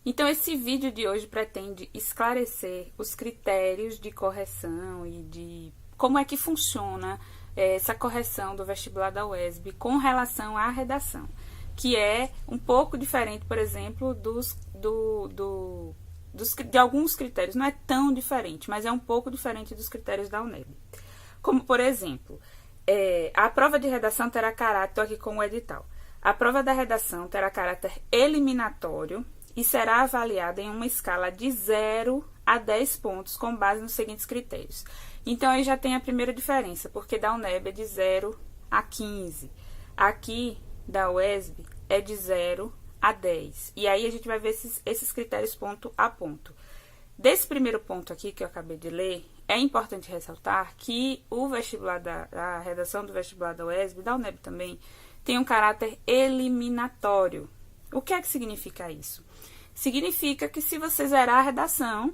Então, esse vídeo de hoje pretende esclarecer os critérios de correção e de como é que funciona essa correção do vestibular da UESB com relação à redação, que é um pouco diferente, por exemplo, de alguns critérios. Não é tão diferente, mas é um pouco diferente dos critérios da UNEB. Como, por exemplo, a prova de redação terá caráter, estou aqui com o edital, a prova da redação terá caráter eliminatório e será avaliada em uma escala de 0 a 10 pontos com base nos seguintes critérios. Então, aí já tem a primeira diferença, porque da UNEB é de 0 a 15. Aqui, da UESB, é de 0 a 10. E aí, a gente vai ver esses critérios ponto a ponto. Desse primeiro ponto aqui, que eu acabei de ler, é importante ressaltar que o vestibular a redação do vestibular da UESB, da UNEB também, tem um caráter eliminatório. O que é que significa isso? Significa que se você zerar a redação,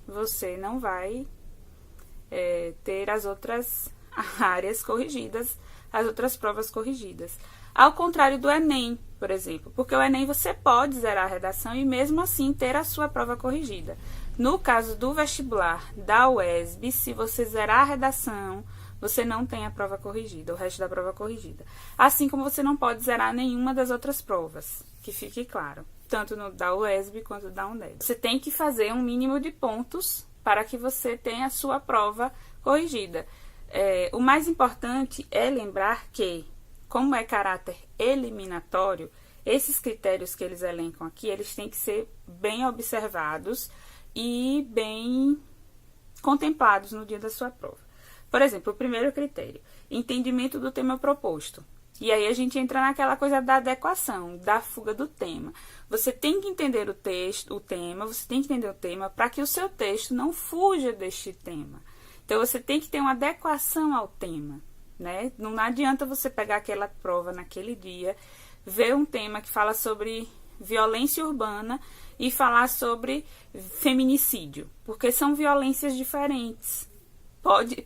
você não vai ter as outras áreas corrigidas, as outras provas corrigidas. Ao contrário do Enem, por exemplo, porque o Enem você pode zerar a redação e mesmo assim ter a sua prova corrigida. No caso do vestibular da UESB, se você zerar a redação, você não tem a prova corrigida, o resto da prova corrigida. Assim como você não pode zerar nenhuma das outras provas, que fique claro, tanto no da UESB quanto da UNEB. Você tem que fazer um mínimo de pontos para que você tenha a sua prova corrigida. O mais importante é lembrar que, como é caráter eliminatório, esses critérios que eles elencam aqui, eles têm que ser bem observados e bem contemplados no dia da sua prova. Por exemplo, o primeiro critério, entendimento do tema proposto. E aí a gente entra naquela coisa da adequação, da fuga do tema. Você tem que entender o tema, você tem que entender o tema para que o seu texto não fuja deste tema. Então, você tem que ter uma adequação ao tema, né? Não adianta você pegar aquela prova naquele dia, ver um tema que fala sobre violência urbana e falar sobre feminicídio, porque são violências diferentes.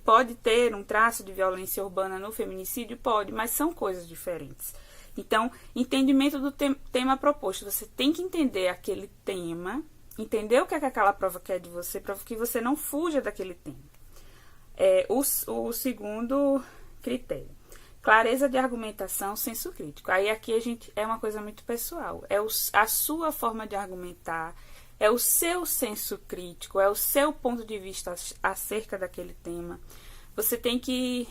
Pode ter um traço de violência urbana no feminicídio? Pode, mas são coisas diferentes. Então, entendimento do tema proposto. Você tem que entender aquele tema, entender o que é que aquela prova quer de você, para que você não fuja daquele tema. O segundo critério, clareza de argumentação, senso crítico. Aí aqui é uma coisa muito pessoal. A sua forma de argumentar, é o seu senso crítico, é o seu ponto de vista acerca daquele tema. Você tem que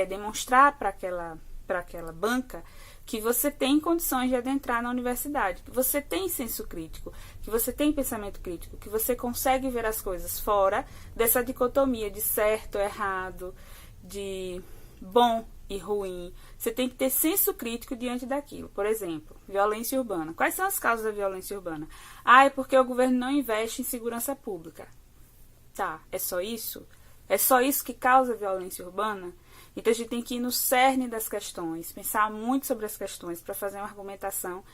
demonstrar para aquela banca que você tem condições de adentrar na universidade, que você tem senso crítico, que você tem pensamento crítico, que você consegue ver as coisas fora dessa dicotomia de certo, errado, de bom e ruim. Você tem que ter senso crítico diante daquilo. Por exemplo, violência urbana. Quais são as causas da violência urbana? É porque o governo não investe em segurança pública. Tá, é só isso? É só isso que causa violência urbana? Então, a gente tem que ir no cerne das questões, pensar muito sobre as questões para fazer uma argumentação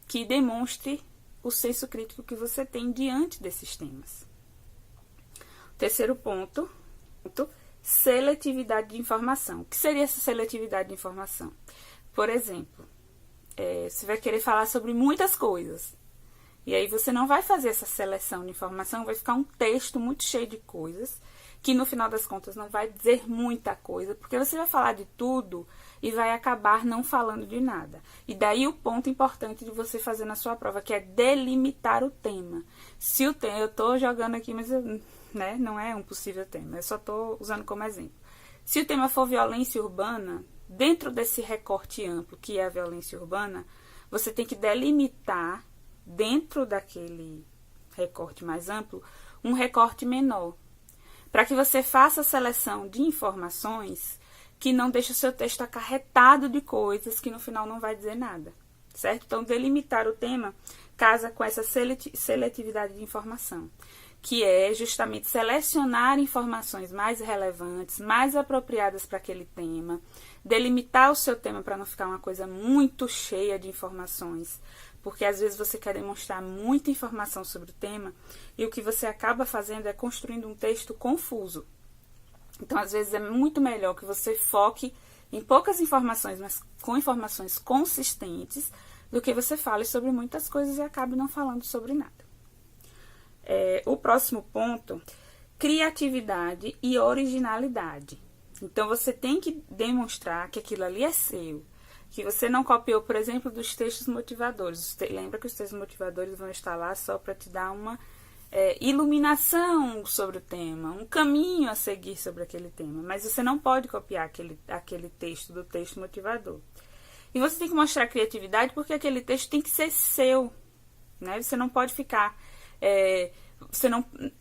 que demonstre o senso crítico que você tem diante desses temas. Terceiro ponto, seletividade de informação. O que seria essa seletividade de informação? Por exemplo, você vai querer falar sobre muitas coisas. E aí você não vai fazer essa seleção de informação, vai ficar um texto muito cheio de coisas, que no final das contas não vai dizer muita coisa, porque você vai falar de tudo e vai acabar não falando de nada. E daí o ponto importante de você fazer na sua prova, que é delimitar o tema. Se o tema, eu estou jogando aqui, mas não é um possível tema, eu só estou usando como exemplo. Se o tema for violência urbana, dentro desse recorte amplo que é a violência urbana, você tem que delimitar, dentro daquele recorte mais amplo, um recorte menor, para que você faça a seleção de informações que não deixe o seu texto acarretado de coisas que no final não vai dizer nada, certo? Então, delimitar o tema casa com essa seletividade de informação, que é justamente selecionar informações mais relevantes, mais apropriadas para aquele tema, delimitar o seu tema para não ficar uma coisa muito cheia de informações, porque às vezes você quer demonstrar muita informação sobre o tema e o que você acaba fazendo é construindo um texto confuso. Então, às vezes, é muito melhor que você foque em poucas informações, mas com informações consistentes, do que você fale sobre muitas coisas e acabe não falando sobre nada. O próximo ponto, criatividade e originalidade. Então, você tem que demonstrar que aquilo ali é seu, que você não copiou, por exemplo, dos textos motivadores. Lembra que os textos motivadores vão estar lá só para te dar uma iluminação sobre o tema, um caminho a seguir sobre aquele tema, mas você não pode copiar aquele texto do texto motivador. E você tem que mostrar criatividade porque aquele texto tem que ser seu, né? Você não pode ficar...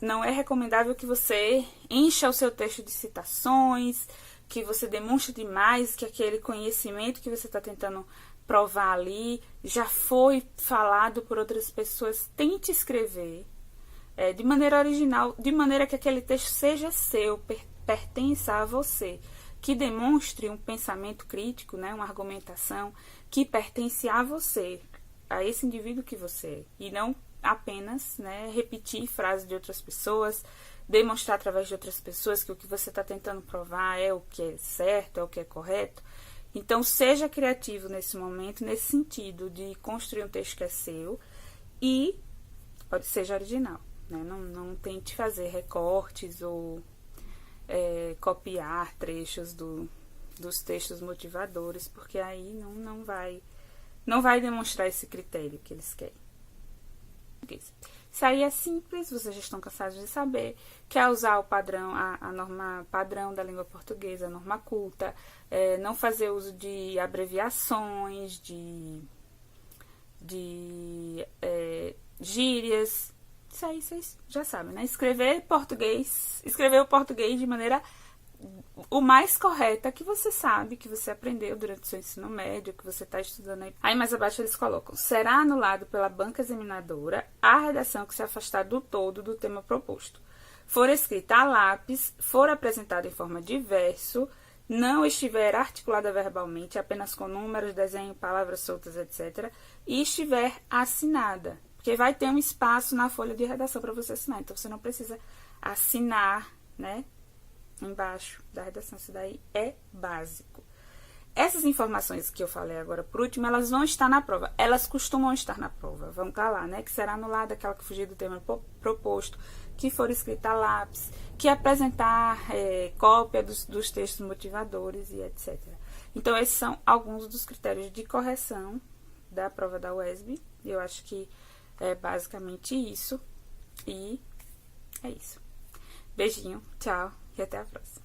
não é recomendável que você encha o seu texto de citações, que você demonstre demais que aquele conhecimento que você está tentando provar ali já foi falado por outras pessoas. Tente escrever de maneira original, de maneira que aquele texto seja seu, pertença a você, que demonstre um pensamento crítico, né, uma argumentação que pertence a você, a esse indivíduo que você é, e não apenas, né, repetir frases de outras pessoas, demonstrar através de outras pessoas que o que você está tentando provar é o que é certo, é o que é correto. Então, seja criativo nesse momento, nesse sentido de construir um texto que é seu e seja original, né? Não tente fazer recortes ou copiar trechos dos textos motivadores, porque aí não vai demonstrar esse critério que eles querem. Isso aí é simples, vocês já estão cansados de saber, que é usar o padrão, a norma padrão da língua portuguesa, a norma culta, não fazer uso de abreviações, de gírias. Isso aí vocês já sabem, né? Escrever o português de maneira o mais correta que você sabe, que você aprendeu durante o seu ensino médio, que você está estudando aí. Aí mais abaixo eles colocam: será anulado pela banca examinadora a redação que se afastar do todo do tema proposto, for escrita a lápis, for apresentada em forma de verso, não estiver articulada verbalmente, apenas com números, desenho, palavras soltas, etc., e estiver assinada. Porque vai ter um espaço na folha de redação para você assinar, então você não precisa assinar, né, embaixo da redação. Isso daí é básico. Essas informações que eu falei agora por último, elas vão estar na prova. Elas costumam estar na prova. Vão estar lá, né? Que será anulada aquela que fugir do tema proposto, que for escrita a lápis, que apresentar cópia dos textos motivadores e etc. Então, esses são alguns dos critérios de correção da prova da UESB. Eu acho que é basicamente isso. E é isso. Beijinho, tchau e até a próxima.